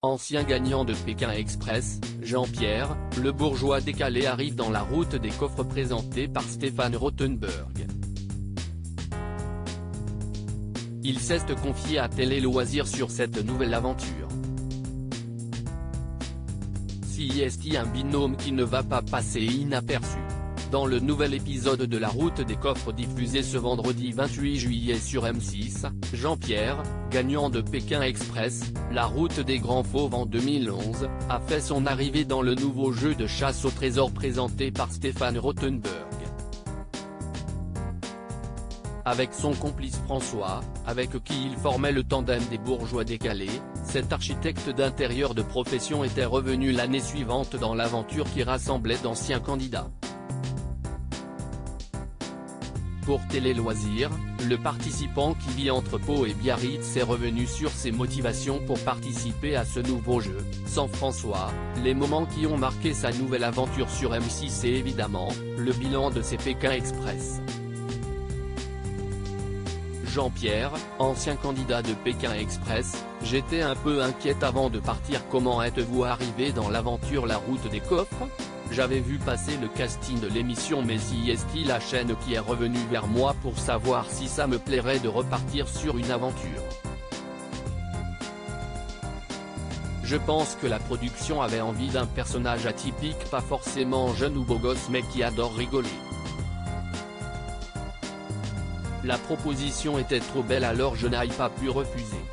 Ancien gagnant de Pékin Express, Jean-Pierre, le bourgeois décalé arrive dans la route des coffres présentée par Stéphane Rothenberg. Il s'est confié à Télé Loisirs sur cette nouvelle aventure. CIST, un binôme qui ne va pas passer inaperçu. Dans le nouvel épisode de La Route des Coffres diffusé ce vendredi 28 juillet sur M6, Jean-Pierre, gagnant de Pékin Express, La Route des Grands Fauves en 2011, a fait son arrivée dans le nouveau jeu de chasse au trésor présenté par Stéphane Rothenberg. Avec son complice François, avec qui il formait le tandem des bourgeois décalés, cet architecte d'intérieur de profession était revenu l'année suivante dans l'aventure qui rassemblait d'anciens candidats. Pour Télé Loisirs, le participant qui vit entre Pau et Biarritz est revenu sur ses motivations pour participer à ce nouveau jeu. Sans François, les moments qui ont marqué sa nouvelle aventure sur M6 et évidemment, le bilan de ses Pékin Express. Jean-Pierre, ancien candidat de Pékin Express, j'étais un peu inquiète avant de partir. Comment êtes-vous arrivé dans l'aventure La Route des Coffres ? J'avais vu passer le casting de l'émission mais CIST, la chaîne qui est revenue vers moi pour savoir si ça me plairait de repartir sur une aventure. Je pense que la production avait envie d'un personnage atypique, pas forcément jeune ou beau gosse mais qui adore rigoler. La proposition était trop belle alors je n'ai pas pu refuser.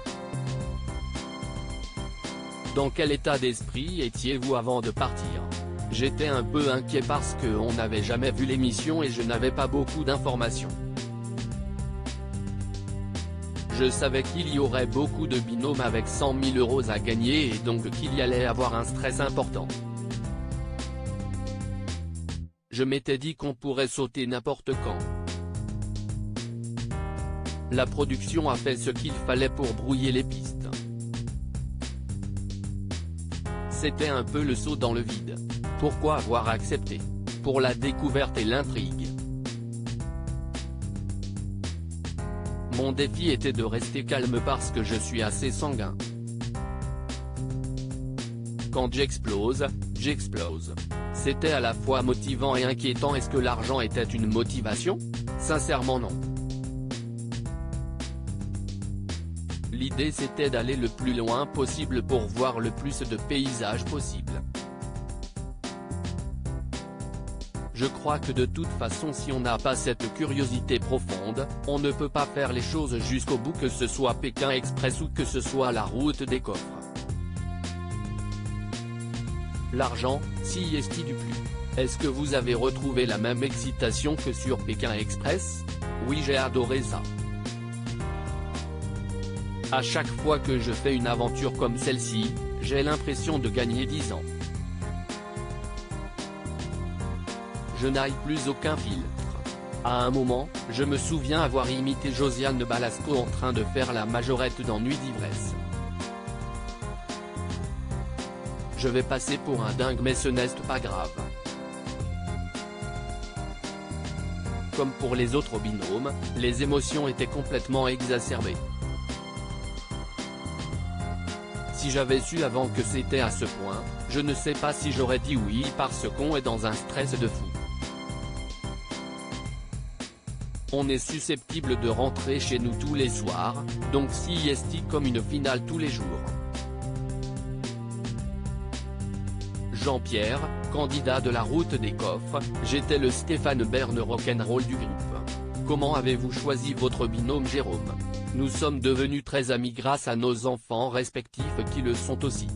Dans quel état d'esprit étiez-vous avant de partir ? J'étais un peu inquiet parce qu'on n'avait jamais vu l'émission et je n'avais pas beaucoup d'informations. Je savais qu'il y aurait beaucoup de binômes avec 100 000 € à gagner et donc qu'il y allait avoir un stress important. Je m'étais dit qu'on pourrait sauter n'importe quand. La production a fait ce qu'il fallait pour brouiller les pistes. C'était un peu le saut dans le vide. Pourquoi avoir accepté ? Pour la découverte et l'intrigue. Mon défi était de rester calme parce que je suis assez sanguin. Quand j'explose, j'explose. C'était à la fois motivant et inquiétant. Est-ce que l'argent était une motivation ? Sincèrement non. L'idée c'était d'aller le plus loin possible pour voir le plus de paysages possible. Je crois que de toute façon si on n'a pas cette curiosité profonde, on ne peut pas faire les choses jusqu'au bout, que ce soit Pékin Express ou que ce soit La Route des Coffres. L'argent, CIST du plus. Est-ce que vous avez retrouvé la même excitation que sur Pékin Express ? Oui, j'ai adoré ça. À chaque fois que je fais une aventure comme celle-ci, j'ai l'impression de gagner 10 ans. Je n'ai plus aucun filtre. À un moment, je me souviens avoir imité Josiane Balasco en train de faire la majorette dans Nuit d'ivresse. Je vais passer pour un dingue mais ce n'est pas grave. Comme pour les autres binômes, les émotions étaient complètement exacerbées. Si j'avais su avant que c'était à ce point, je ne sais pas si j'aurais dit oui parce qu'on est dans un stress de fou. On est susceptible de rentrer chez nous tous les soirs, donc CIST comme une finale tous les jours. Jean-Pierre, candidat de La Route des Coffres, j'étais le Stéphane Bern rock'n'roll du groupe. Comment avez-vous choisi votre binôme Jérôme ? Nous sommes devenus très amis grâce à nos enfants respectifs qui le sont aussi.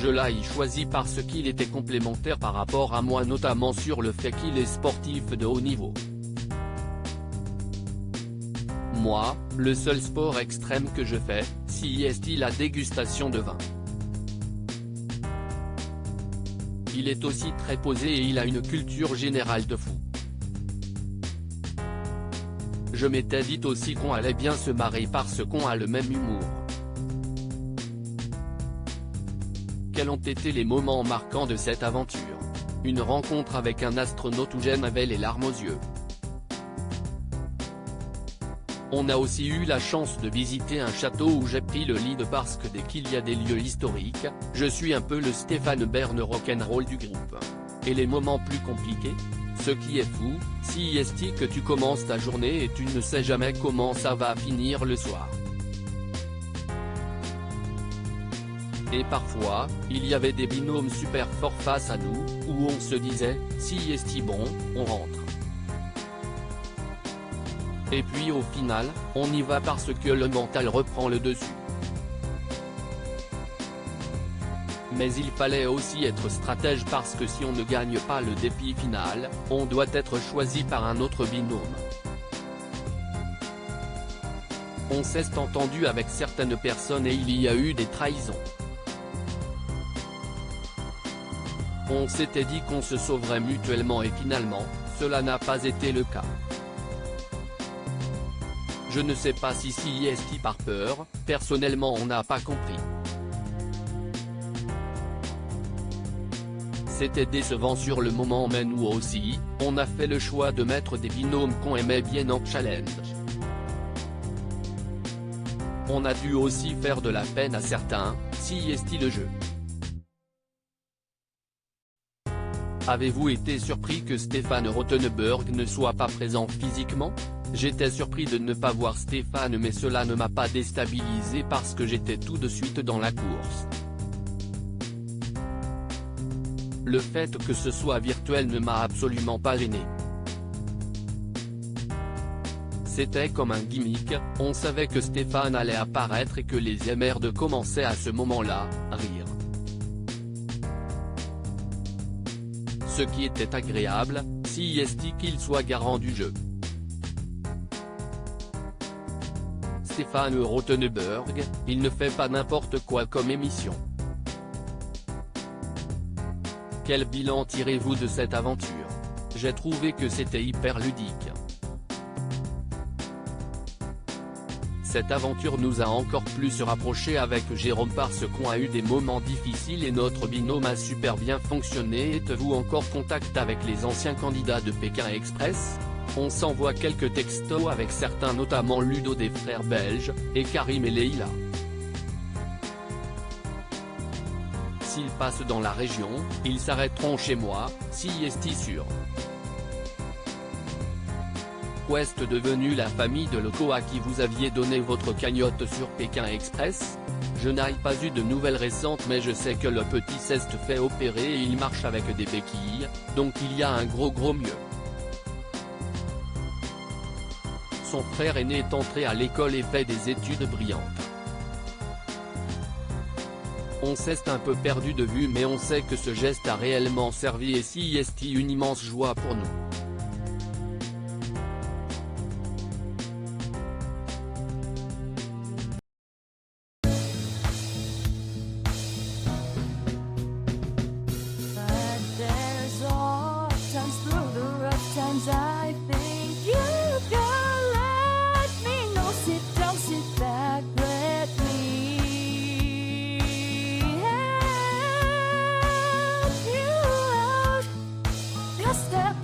Je l'ai choisi parce qu'il était complémentaire par rapport à moi, notamment sur le fait qu'il est sportif de haut niveau. Moi, le seul sport extrême que je fais, CIST la dégustation de vin. Il est aussi très posé et il a une culture générale de fou. Je m'étais dit aussi qu'on allait bien se marrer parce qu'on a le même humour. Quels ont été les moments marquants de cette aventure ? Une rencontre avec un astronaute où j'avais les larmes aux yeux. On a aussi eu la chance de visiter un château où j'ai pris le lead parce que dès qu'il y a des lieux historiques, je suis un peu le Stéphane Bern rock'n'roll du groupe. Et les moments plus compliqués? Ce qui est fou, si est que tu commences ta journée et tu ne sais jamais comment ça va finir le soir. Et parfois, il y avait des binômes super forts face à nous, où on se disait, si est bon, on rentre. Et puis au final, on y va parce que le mental reprend le dessus. Mais il fallait aussi être stratège parce que si on ne gagne pas le défi final, on doit être choisi par un autre binôme. On s'est entendu avec certaines personnes et il y a eu des trahisons. On s'était dit qu'on se sauverait mutuellement et finalement, cela n'a pas été le cas. Je ne sais pas si est par peur, personnellement on n'a pas compris. C'était décevant sur le moment mais nous aussi, on a fait le choix de mettre des binômes qu'on aimait bien en challenge. On a dû aussi faire de la peine à certains, si est le jeu. Avez-vous été surpris que Stéphane Rothenberg ne soit pas présent physiquement? J'étais surpris de ne pas voir Stéphane mais cela ne m'a pas déstabilisé parce que j'étais tout de suite dans la course. Le fait que ce soit virtuel ne m'a absolument pas gêné. C'était comme un gimmick, on savait que Stéphane allait apparaître et que les emmerdes commençaient à ce moment-là, à rire. Ce qui était agréable, si est qu'il soit garant du jeu. Stéphane Rothenberg, il ne fait pas n'importe quoi comme émission. Quel bilan tirez-vous de cette aventure? J'ai trouvé que c'était hyper ludique. Cette aventure nous a encore plus rapprochés avec Jérôme parce qu'on a eu des moments difficiles et notre binôme a super bien fonctionné. Êtes-vous encore en contact avec les anciens candidats de Pékin Express? On s'envoie quelques textos avec certains notamment Ludo des frères belges, et Karim et Leïla. S'ils passent dans la région, ils s'arrêteront chez moi, si est sûr. Quest devenu la famille de locaux à qui vous aviez donné votre cagnotte sur Pékin Express? Je n'ai pas eu de nouvelles récentes mais je sais que le petit s'est fait opérer et il marche avec des béquilles, donc il y a un gros mieux. Son frère aîné est entré à l'école et fait des études brillantes. On s'est un peu perdu de vue mais on sait que ce geste a réellement servi et si est une immense joie pour nous. I think you can let me know. Sit down, sit back, let me help you out. Just step